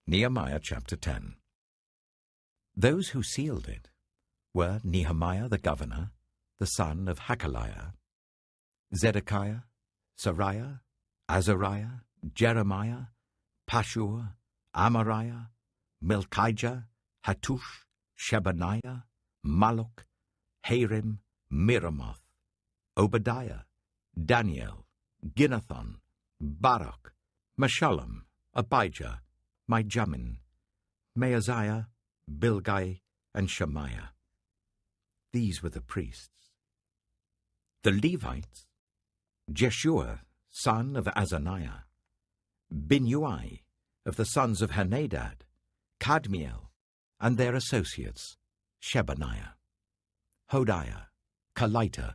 Nehemiah chapter 10. Those who sealed it were Nehemiah the governor, the son of Hakaliah, Zedekiah, Sariah, Azariah, Jeremiah, Pashur, Amariah, Melchijah, Hattush, Shebaniah, Malluch, Harim, Miramoth, Obadiah, Daniel, Ginnathon, Barak, Meshullam, Abijah, Mijamin, Maaziah, Bilgai, and Shemaiah. These were the priests. The Levites, Jeshua, son of Azaniah, Binnui, of the sons of Henadad, Kadmiel, and their associates, Shebaniah, Hodiah, Kelita,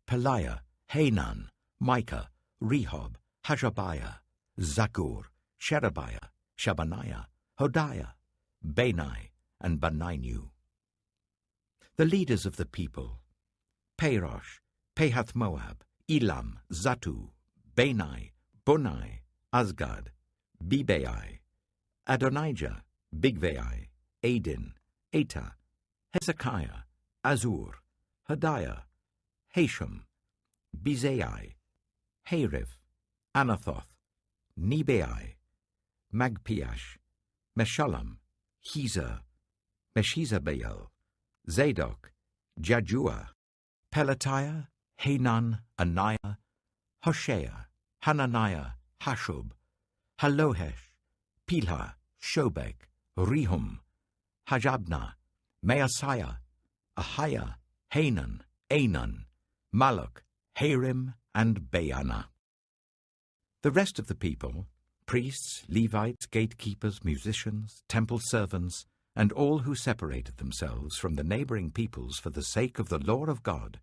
Peliah, Hanan, Micah, Rehob, Hashabiah, Zakkur, Sherebiah, Shebaniah, Hodiah, Bani, and Beninu. The leaders of the people, Parosh, Pahath-Moab, Elam, Zattu, Bani, Bunai, Azgad, Bebai, Adonijah, Bigvai, Adin, Eta, Hezekiah, Azur, Hodiah, Hashem, Bezai, Harif, Anathoth, Nebai, Magpiash, Meshullam, Hezer, Meshezabeel, Zadok, Jajua, Pelatiah, Hanan, Anaiah, Hoshea, Hananiah, Hashub, Halohesh, Pilha, Shobek, Rehum, Hajabna, Maaseiah, Ahiah, Hanan, Anan, Malluch, Harim, and Baanah. The rest of the people, priests, Levites, gatekeepers, musicians, temple servants, and all who separated themselves from the neighboring peoples for the sake of the law of God,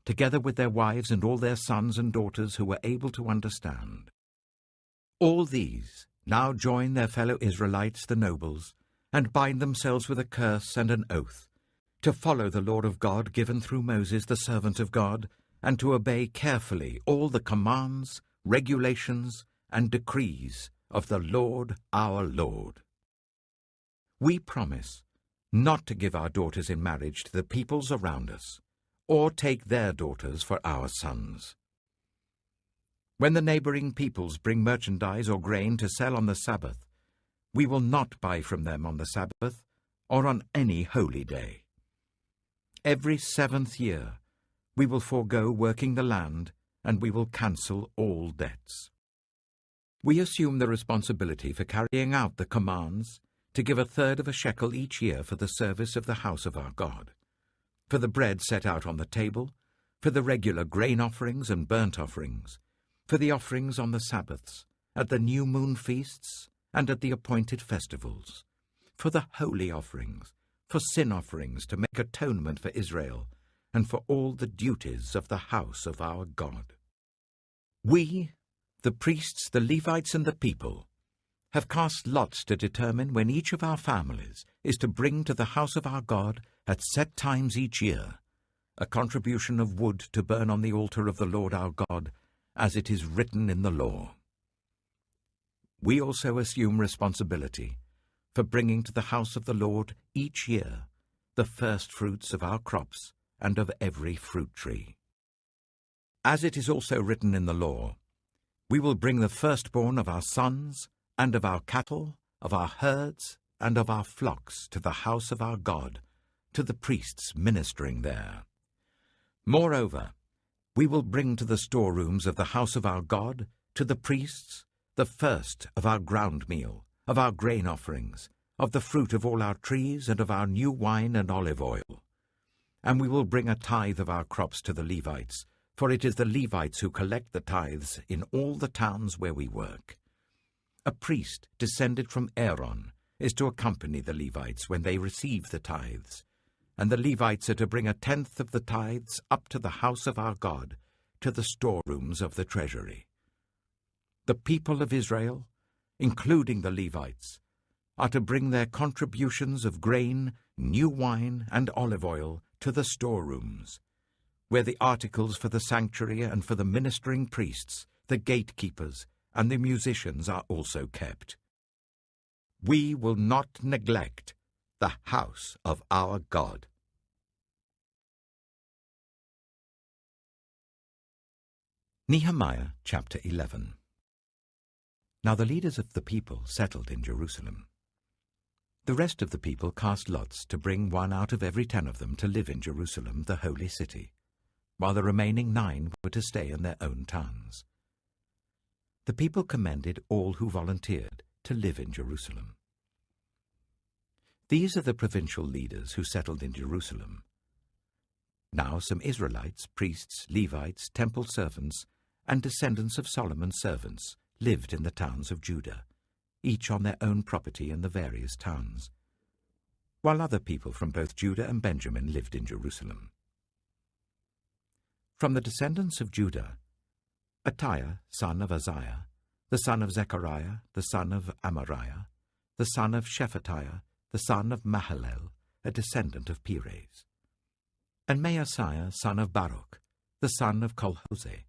together with their wives and all their sons and daughters who were able to understand. All these now join their fellow Israelites, the nobles, and bind themselves with a curse and an oath, to follow the law of God given through Moses, the servant of God, and to obey carefully all the commands, regulations, and decrees of the Lord our Lord. We promise not to give our daughters in marriage to the peoples around us, or take their daughters for our sons. When the neighboring peoples bring merchandise or grain to sell on the Sabbath, we will not buy from them on the Sabbath or on any holy day. Every 7th year we will forego working the land, and we will cancel all debts. We assume the responsibility for carrying out the commands to give 1/3 of a shekel each year for the service of the house of our God, for the bread set out on the table, for the regular grain offerings and burnt offerings, for the offerings on the Sabbaths, at the new moon feasts, and at the appointed festivals, for the holy offerings, for sin offerings to make atonement for Israel, and for all the duties of the house of our God. We, the priests, the Levites, and the people, have cast lots to determine when each of our families is to bring to the house of our God at set times each year a contribution of wood to burn on the altar of the Lord our God, as it is written in the law. We also assume responsibility for bringing to the house of the Lord each year the first fruits of our crops and of every fruit tree. As it is also written in the law, we will bring the firstborn of our sons and of our cattle, of our herds, and of our flocks to the house of our God, to the priests ministering there. Moreover, we will bring to the storerooms of the house of our God, to the priests, the first of our ground meal, of our grain offerings, of the fruit of all our trees, and of our new wine and olive oil. And we will bring a tithe of our crops to the Levites, for it is the Levites who collect the tithes in all the towns where we work. A priest descended from Aaron is to accompany the Levites when they receive the tithes, and the Levites are to bring 1/10 of the tithes up to the house of our God, to the storerooms of the treasury. The people of Israel, including the Levites, are to bring their contributions of grain, new wine, and olive oil to the storerooms, where the articles for the sanctuary and for the ministering priests, the gatekeepers, and the musicians are also kept. We will not neglect the house of our God. Nehemiah chapter 11. Now the leaders of the people settled in Jerusalem. The rest of the people cast lots to bring one out of every 10 of them to live in Jerusalem, the holy city, while the remaining 9 were to stay in their own towns. The people commended all who volunteered to live in Jerusalem. These are the provincial leaders who settled in Jerusalem. Now some Israelites, priests, Levites, temple servants, and descendants of Solomon's servants lived in the towns of Judah, each on their own property in the various towns, while other people from both Judah and Benjamin lived in Jerusalem. From the descendants of Judah, Attiah, son of Uzziah, the son of Zechariah, the son of Amariah, the son of Shephatiah, the son of Mahalalel, a descendant of Perez, and Maaseiah, son of Baruch, the son of Colhose,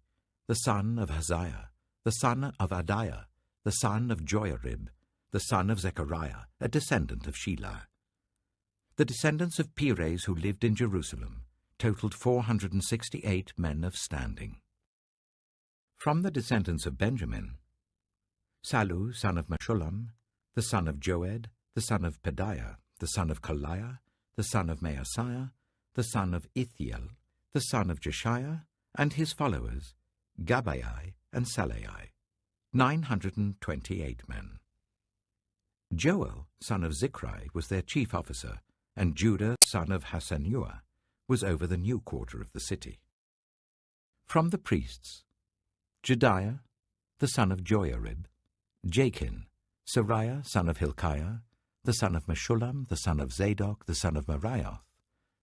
the son of Haziah, the son of Adiah, the son of Joiarib, the son of Zechariah, a descendant of Shelah. The descendants of Perez who lived in Jerusalem totaled 468 men of standing. From the descendants of Benjamin, Sallu, son of Meshullam, the son of Joed, the son of Pedaiah, the son of Koliah, the son of Maaseiah, the son of Ithiel, the son of Jeshiah, and his followers, Gabbai and Salai, 928 men. Joel, son of Zichri, was their chief officer, and Judah, son of Hasenuah, was over the new quarter of the city. From the priests, Jedaiah, the son of Joiarib, Jachin, Sariah, son of Hilkiah, the son of Meshullam, the son of Zadok, the son of Merioth,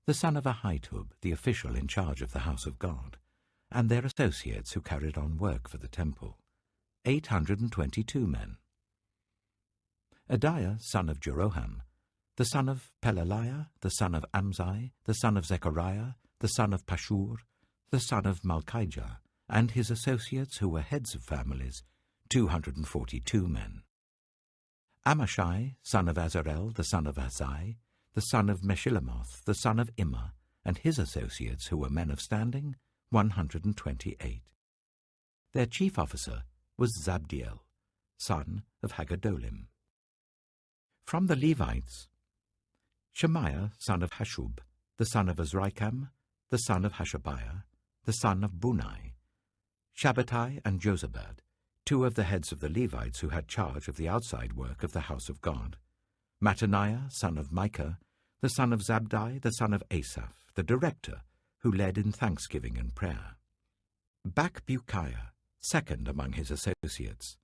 the son of Ahitub, the official in charge of the house of God, and their associates who carried on work for the temple, 822 men. Adiah, son of Jeroham, the son of Pelaliah, the son of Amzai, the son of Zechariah, the son of Pashur, the son of Malchijah, and his associates who were heads of families, 242 men. Amashai, son of Azarel, the son of Azai, the son of Meshillemoth, the son of Immer, and his associates who were men of standing, 128. Their chief officer was Zabdiel, son of Haggadolim. From the Levites, Shemaiah, son of Hashub, the son of Azrikam, the son of Hashabiah, the son of Bunai, Shabbatai and Jozabad, 2 of the heads of the Levites who had charge of the outside work of the house of God, Mattaniah, son of Micah, the son of Zabdi, the son of Asaph, the director, who led in thanksgiving and prayer, Bakbukiah, second among his associates,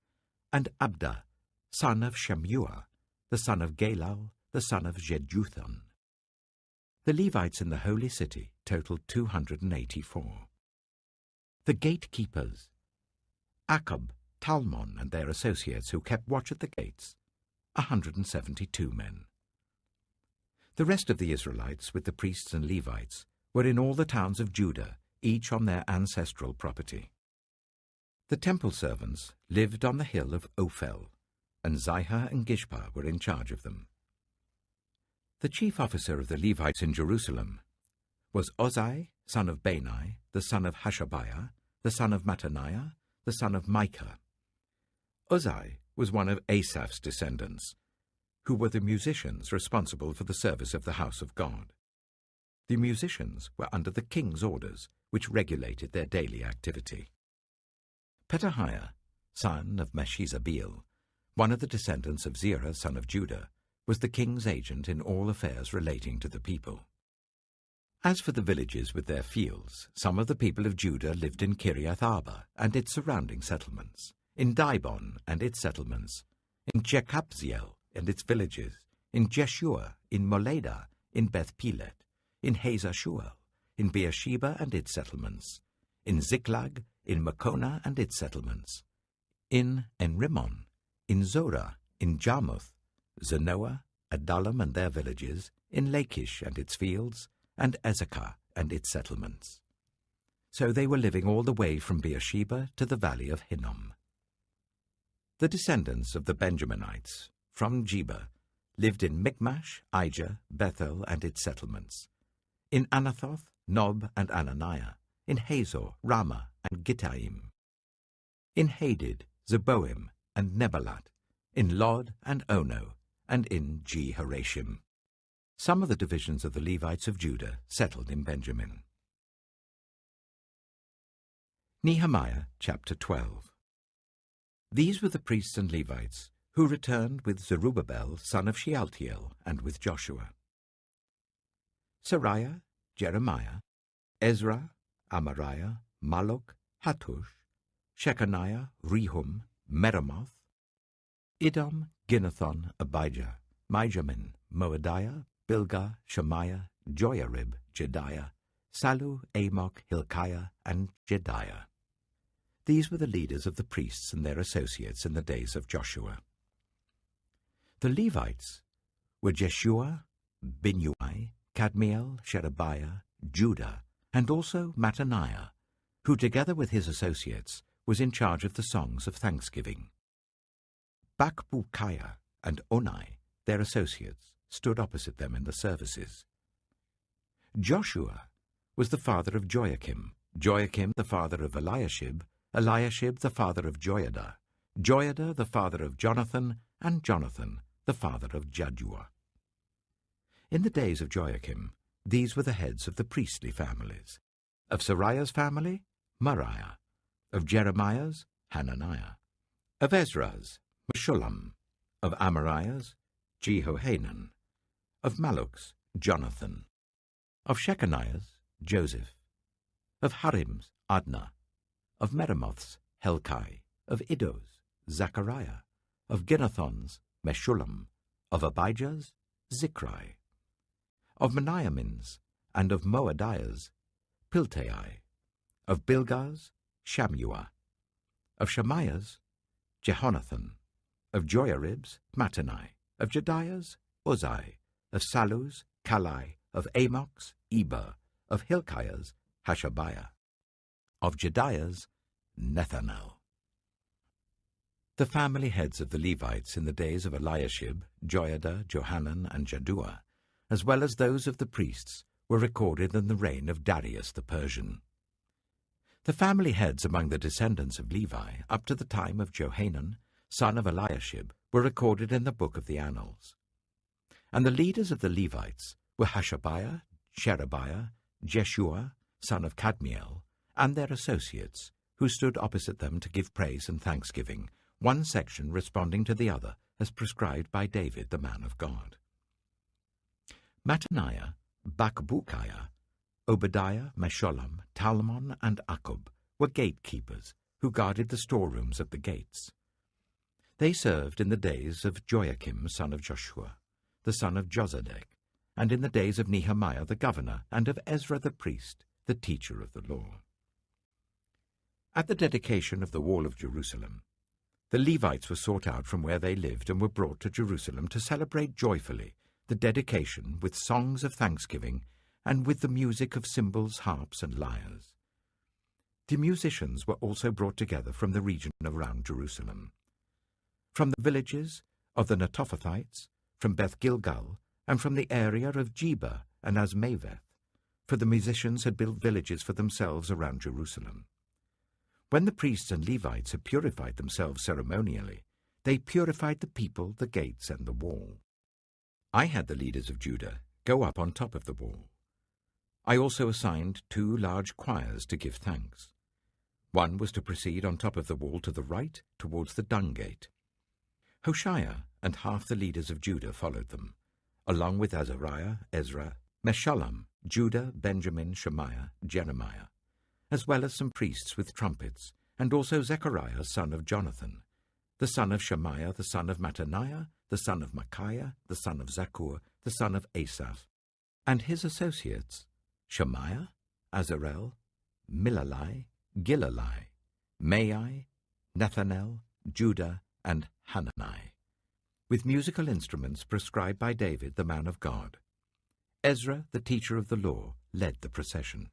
and Abda, son of Shemuah, the son of Galal, the son of Jeduthun. The Levites in the holy city totaled 284. The gatekeepers, Akab, Talmon, and their associates who kept watch at the gates, 172 men. The rest of the Israelites, with the priests and Levites, were in all the towns of Judah, each on their ancestral property. The temple servants lived on the hill of Ophel, and Zihah and Gishpa were in charge of them. The chief officer of the Levites in Jerusalem was Ozai, son of Bani, the son of Hashabiah, the son of Mattaniah, the son of Micah. Ozai was one of Asaph's descendants, who were the musicians responsible for the service of the house of God. The musicians were under the king's orders, which regulated their daily activity. Pethahiah, son of Meshezabeel, one of the descendants of Zerah, son of Judah, was the king's agent in all affairs relating to the people. As for the villages with their fields, some of the people of Judah lived in Kiriath Arba and its surrounding settlements, in Dibon and its settlements, in Jekabziel and its villages, in Jeshua, in Moleda, in Beth-Pelet, in Hazar-Shual, in Beersheba and its settlements, in Ziklag, in Makona and its settlements, in Enrimmon, in Zorah, in Jarmuth, Zanoah, Adullam and their villages, in Lachish and its fields, and Ezekah and its settlements. So they were living all the way from Beersheba to the valley of Hinnom. The descendants of the Benjaminites, from Geba, lived in Michmash, Ijah, Bethel, and its settlements, in Anathoth, Nob, and Ananiah, in Hazor, Ramah, and Gittaim, in Hadid, Zeboim, and Nebalat, in Lod and Ono, and in Jehoshim. Some of the divisions of the Levites of Judah settled in Benjamin. Nehemiah chapter 12. These were the priests and Levites who returned with Zerubbabel son of Shealtiel and with Joshua: Seraiah, Jeremiah, Ezra, Amariah, Malluch, Hattush, Shechaniah, Rehum, Meremoth, Idom, Ginnethon, Abijah, Mijamin, Moadiah, Bilgah, Shemaiah, Joiarib, Jediah, Sallu, Amok, Hilkiah, and Jediah. These were the leaders of the priests and their associates in the days of Joshua. The Levites were Jeshua, Binnui, Kadmiel, Sherebiah, Judah, and also Mattaniah, who together with his associates was in charge of the songs of thanksgiving. Bakbukiah and Onai, their associates, stood opposite them in the services. Joshua was the father of Joachim, Joachim the father of Eliashib, Eliashib the father of Joiada, Joiada the father of Jonathan, and Jonathan the father of Jaddua. In the days of Joachim, these were the heads of the priestly families. Of Seraiah's family, Moriah; of Jeremiah's, Hananiah; of Ezra's, Meshullam; of Amariah's, Jehohanan; of Malluch's, Jonathan; of Shechaniah's, Joseph; of Harim's, Adnah; of Meremoth's, Helkai; of Iddo's, Zechariah; of Ginnethon's, Meshullam; of Abijah's, Zichri; of Meniamin's, and of Moadiah's, Piltai; of Bilgah's, Shammua; of Shemaiah's, Jehonathan; of Joiarib's, Mattani; of Jediah's, Uzai; of Sallu's, Kalai; of Amok's, Eber; of Hilkiah's, Hashabiah; of Jediah's, Nethanel. The family heads of the Levites in the days of Eliashib, Joiada, Johanan, and Jaddua, as well as those of the priests, were recorded in the reign of Darius the Persian. The family heads among the descendants of Levi up to the time of Johanan, son of Eliashib, were recorded in the book of the Annals. And the leaders of the Levites were Hashabiah, Sherebiah, Jeshua, son of Kadmiel, and their associates, who stood opposite them to give praise and thanksgiving, one section responding to the other as prescribed by David, the man of God. Mattaniah, Bakbukiah, Obadiah, Meshullam, Talmon, and Akkub were gatekeepers who guarded the storerooms of the gates. They served in the days of Joachim, son of Joshua, the son of Josedek, and in the days of Nehemiah the governor, and of Ezra the priest, the teacher of the law. At the dedication of the wall of Jerusalem, the Levites were sought out from where they lived and were brought to Jerusalem to celebrate joyfully the dedication with songs of thanksgiving and with the music of cymbals, harps, and lyres. The musicians were also brought together from the region around Jerusalem, from the villages of the Netophathites, from Beth Gilgal, and from the area of Geba and Azmaveth, for the musicians had built villages for themselves around Jerusalem. When the priests and Levites had purified themselves ceremonially, they purified the people, the gates, and the wall. I had the leaders of Judah go up on top of the wall. I also assigned 2 large choirs to give thanks. One was to proceed on top of the wall to the right, towards the dung gate. Hoshea and half the leaders of Judah followed them, along with Azariah, Ezra, Meshullam, Judah, Benjamin, Shemaiah, Jeremiah, as well as some priests with trumpets, and also Zechariah, son of Jonathan, the son of Shemaiah, the son of Mattaniah, the son of Micaiah, the son of Zakkur, the son of Asaph, and his associates, Shemaiah, Azarel, Milalai, Gilalai, Mai, Nethanel, Judah, and Hanani, with musical instruments prescribed by David, the man of God. Ezra, the teacher of the law, led the procession.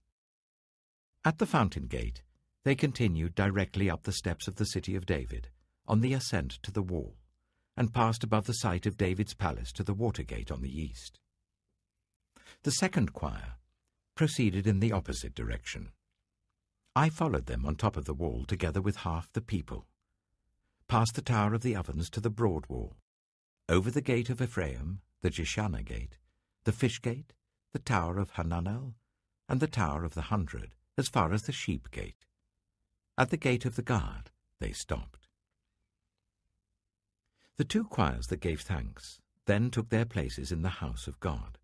At the fountain gate, they continued directly up the steps of the city of David, on the ascent to the wall, and passed above the site of David's palace to the water gate on the east. The second choir proceeded in the opposite direction. I followed them on top of the wall together with half the people, past the Tower of the Ovens to the broad wall, over the gate of Ephraim, the Jeshanah gate, the fish gate, the Tower of Hananel, and the Tower of the 100, as far as the sheep gate. At the gate of the guard they stopped. The two choirs that gave thanks then took their places in the house of God.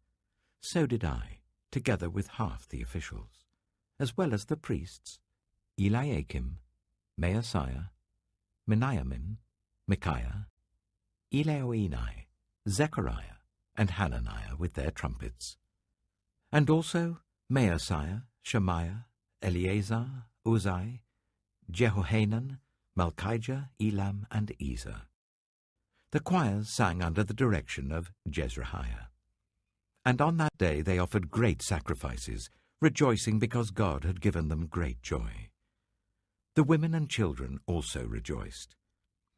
So did I, together with half the officials, as well as the priests, Eliakim, Maaseiah, Meniamin, Micaiah, Elioenai, Zechariah, and Hananiah with their trumpets, and also Maaseiah, Shemaiah, Eleazar, Uzai, Jehohanan, Malchijah, Elam, and Ezer. The choirs sang under the direction of Jezreiah. And on that day they offered great sacrifices, rejoicing because God had given them great joy. The women and children also rejoiced.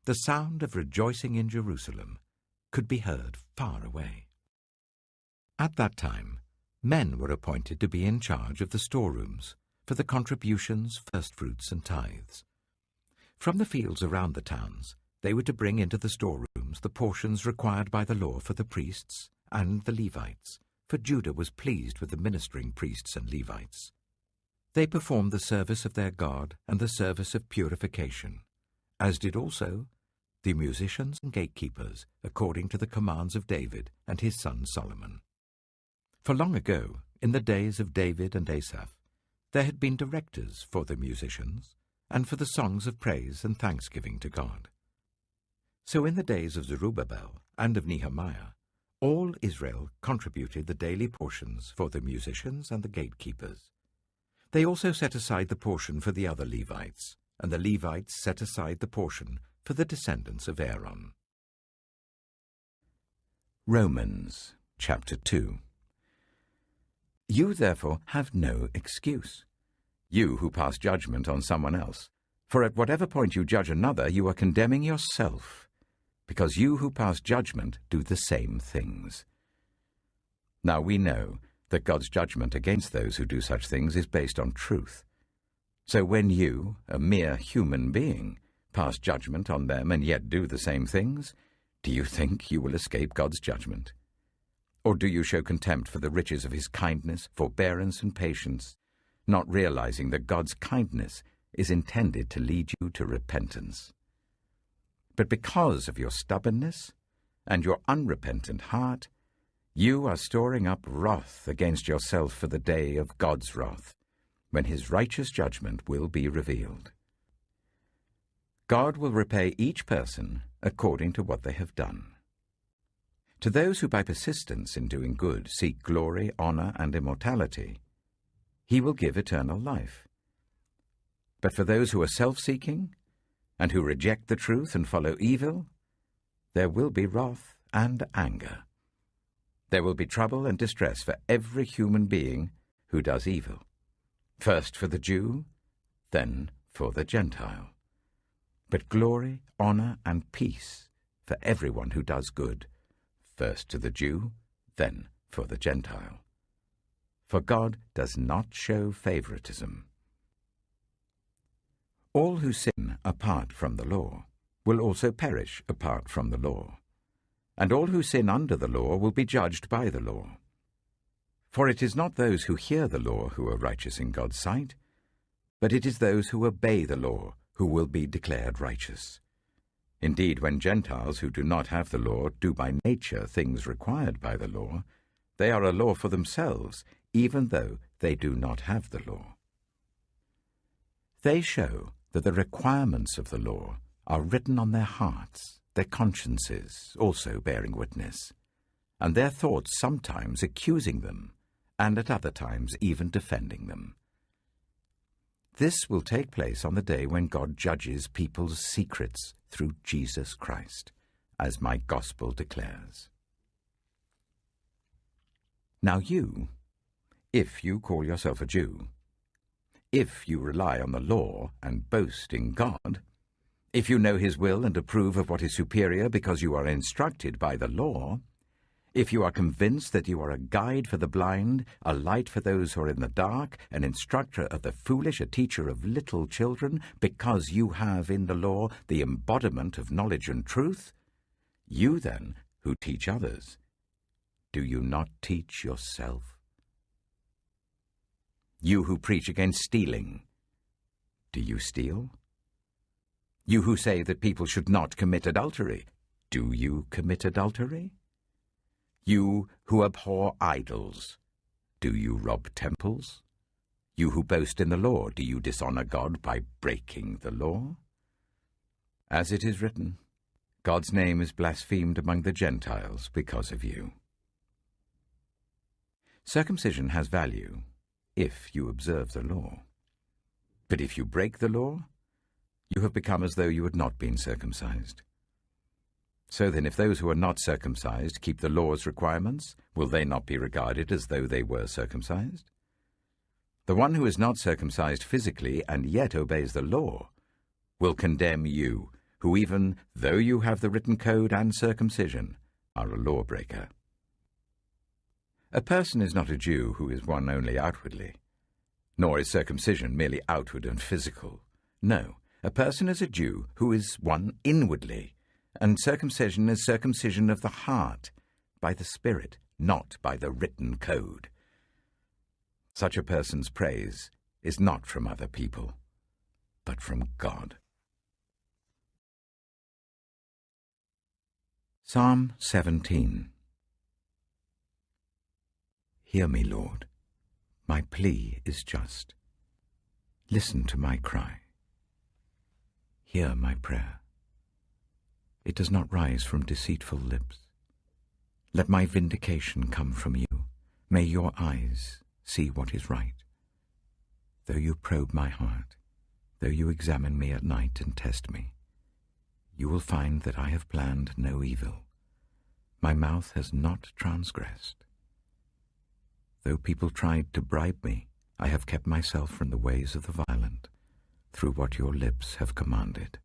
The sound of rejoicing in Jerusalem could be heard far away. At that time, men were appointed to be in charge of the storerooms for the contributions, firstfruits, and tithes. From the fields around the towns, they were to bring into the storerooms the portions required by the law for the priests and the Levites, for Judah was pleased with the ministering priests and Levites. They performed the service of their God and the service of purification, as did also the musicians and gatekeepers, according to the commands of David and his son Solomon. For long ago, in the days of David and Asaph, there had been directors for the musicians and for the songs of praise and thanksgiving to God. So in the days of Zerubbabel and of Nehemiah, all Israel contributed the daily portions for the musicians and the gatekeepers. They also set aside the portion for the other Levites, and the Levites set aside the portion for the descendants of Aaron. Romans chapter 2. You therefore have no excuse, you who pass judgment on someone else, for at whatever point you judge another, you are condemning yourself, because you who pass judgment do the same things. Now we know that God's judgment against those who do such things is based on truth. So when you, a mere human being, pass judgment on them and yet do the same things, do you think you will escape God's judgment? Or do you show contempt for the riches of his kindness, forbearance, and patience, not realizing that God's kindness is intended to lead you to repentance? But because of your stubbornness and your unrepentant heart, you are storing up wrath against yourself for the day of God's wrath, when his righteous judgment will be revealed. God will repay each person according to what they have done. To those who by persistence in doing good seek glory, honor, and immortality, he will give eternal life. But for those who are self-seeking and who reject the truth and follow evil, there will be wrath and anger. There will be trouble and distress for every human being who does evil, first for the Jew, then for the Gentile. But glory, honor, and peace for everyone who does good, first to the Jew, then for the Gentile. For God does not show favoritism. All who sin apart from the law will also perish apart from the law, and all who sin under the law will be judged by the law. For it is not those who hear the law who are righteous in God's sight, but it is those who obey the law who will be declared righteous. Indeed, when Gentiles who do not have the law do by nature things required by the law, they are a law for themselves, even though they do not have the law. They show that the requirements of the law are written on their hearts, their consciences also bearing witness, and their thoughts sometimes accusing them, and at other times even defending them. This will take place on the day when God judges people's secrets through Jesus Christ, as my gospel declares. Now you, if you call yourself a Jew, if you rely on the law and boast in God, If you know his will and approve of what is superior because you are instructed by the law, if you are convinced that you are a guide for the blind, a light for those who are in the dark, an instructor of the foolish, a teacher of little children, because you have in the law the embodiment of knowledge and truth, you then, who teach others, do you not teach yourself? You who preach against stealing, do you steal? You who say that people should not commit adultery, do you commit adultery? You who abhor idols, do you rob temples? You who boast in the law, do you dishonor God by breaking the law? As it is written, God's name is blasphemed among the Gentiles because of you. Circumcision has value if you observe the law. But if you break the law, you have become as though you had not been circumcised. So then, if those who are not circumcised keep the law's requirements, will they not be regarded as though they were circumcised? The one who is not circumcised physically and yet obeys the law will condemn you, who even though you have the written code and circumcision, are a lawbreaker. A person is not a Jew who is one only outwardly, nor is circumcision merely outward and physical. No, a person is a Jew who is one inwardly, and circumcision is circumcision of the heart, by the Spirit, not by the written code. Such a person's praise is not from other people, but from God. Psalm 17. Hear me, Lord. My plea is just. Listen to my cry. Hear my prayer. It does not rise from deceitful lips. Let my vindication come from you. May your eyes see what is right. Though you probe my heart, though you examine me at night and test me, you will find that I have planned no evil. My mouth has not transgressed. Though people tried to bribe me, I have kept myself from the ways of the violent, through what your lips have commanded.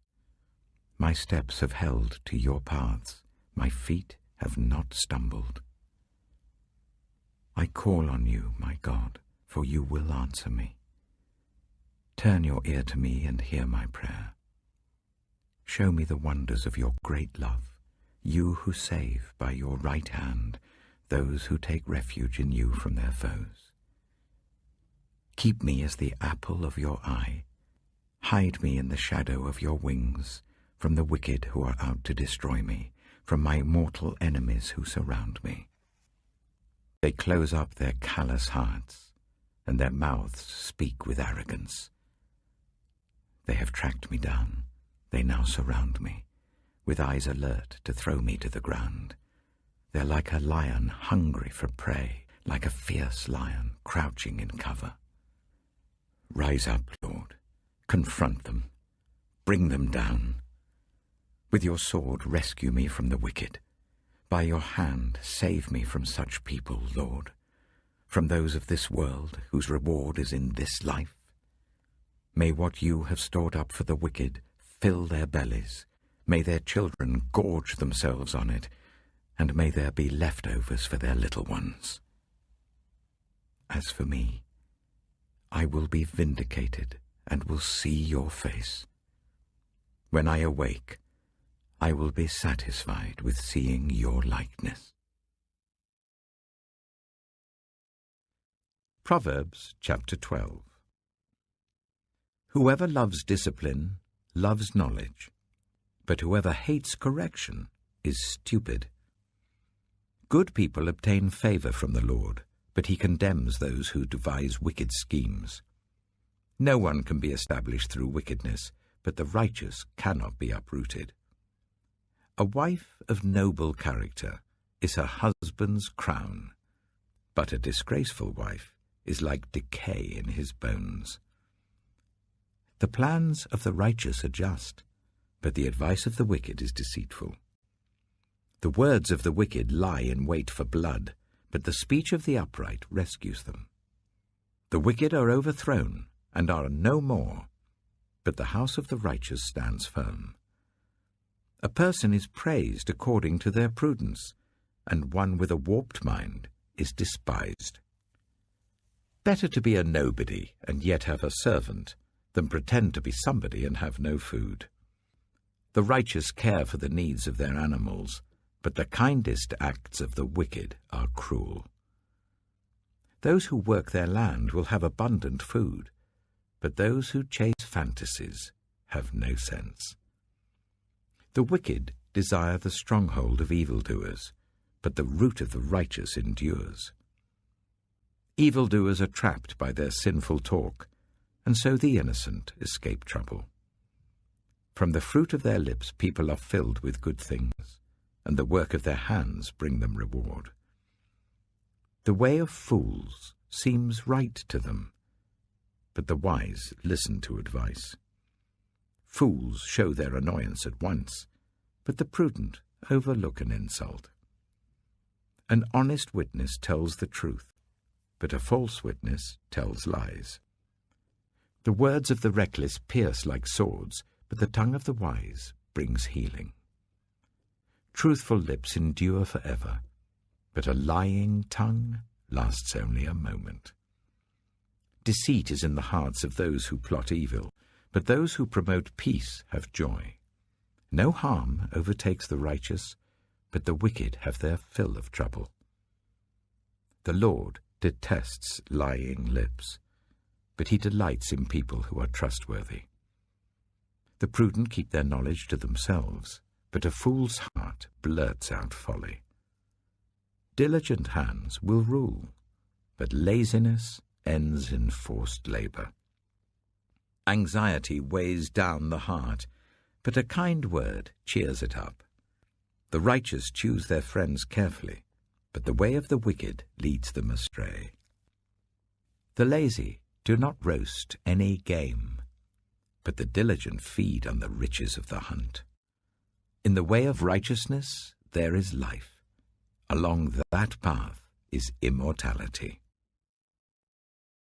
My steps have held to your paths, my feet have not stumbled. I call on you, my God, for you will answer me. Turn your ear to me and hear my prayer. Show me the wonders of your great love, you who save by your right hand those who take refuge in you from their foes. Keep me as the apple of your eye. Hide me in the shadow of your wings, from the wicked who are out to destroy me, from my mortal enemies who surround me. They close up their callous hearts, and their mouths speak with arrogance. They have tracked me down. They now surround me, with eyes alert to throw me to the ground. They're like a lion hungry for prey, like a fierce lion crouching in cover. Rise up, Lord. Confront them. Bring them down. With your sword rescue me from the wicked. By your hand save me from such people, Lord, from those of this world whose reward is in this life. May what you have stored up for the wicked fill their bellies. May their children gorge themselves on it, and may there be leftovers for their little ones. As for me, I will be vindicated and will see your face. When I awake, I will be satisfied with seeing your likeness. Proverbs chapter 12. Whoever loves discipline loves knowledge, but whoever hates correction is stupid. Good people obtain favor from the Lord, but he condemns those who devise wicked schemes. No one can be established through wickedness, but the righteous cannot be uprooted. A wife of noble character is her husband's crown, but a disgraceful wife is like decay in his bones. The plans of the righteous are just, but the advice of the wicked is deceitful. The words of the wicked lie in wait for blood, but the speech of the upright rescues them. The wicked are overthrown and are no more, but the house of the righteous stands firm. A person is praised according to their prudence, and one with a warped mind is despised. Better to be a nobody and yet have a servant than pretend to be somebody and have no food. The righteous care for the needs of their animals, but the kindest acts of the wicked are cruel. Those who work their land will have abundant food, but those who chase fantasies have no sense. The wicked desire the stronghold of evildoers, but the root of the righteous endures. Evildoers are trapped by their sinful talk, and so the innocent escape trouble. From the fruit of their lips people are filled with good things, and the work of their hands bring them reward. The way of fools seems right to them, but the wise listen to advice. Fools show their annoyance at once, but the prudent overlook an insult. An honest witness tells the truth, but a false witness tells lies. The words of the reckless pierce like swords, but the tongue of the wise brings healing. Truthful lips endure forever, but a lying tongue lasts only a moment. Deceit is in the hearts of those who plot evil, but those who promote peace have joy. No harm overtakes the righteous, but the wicked have their fill of trouble. The Lord detests lying lips, but he delights in people who are trustworthy. The prudent keep their knowledge to themselves, but a fool's heart blurts out folly. Diligent hands will rule, but laziness ends in forced labor. Anxiety weighs down the heart, but a kind word cheers it up. The righteous choose their friends carefully, but the way of the wicked leads them astray. The lazy do not roast any game, but the diligent feed on the riches of the hunt. In the way of righteousness there is life. Along that path is immortality.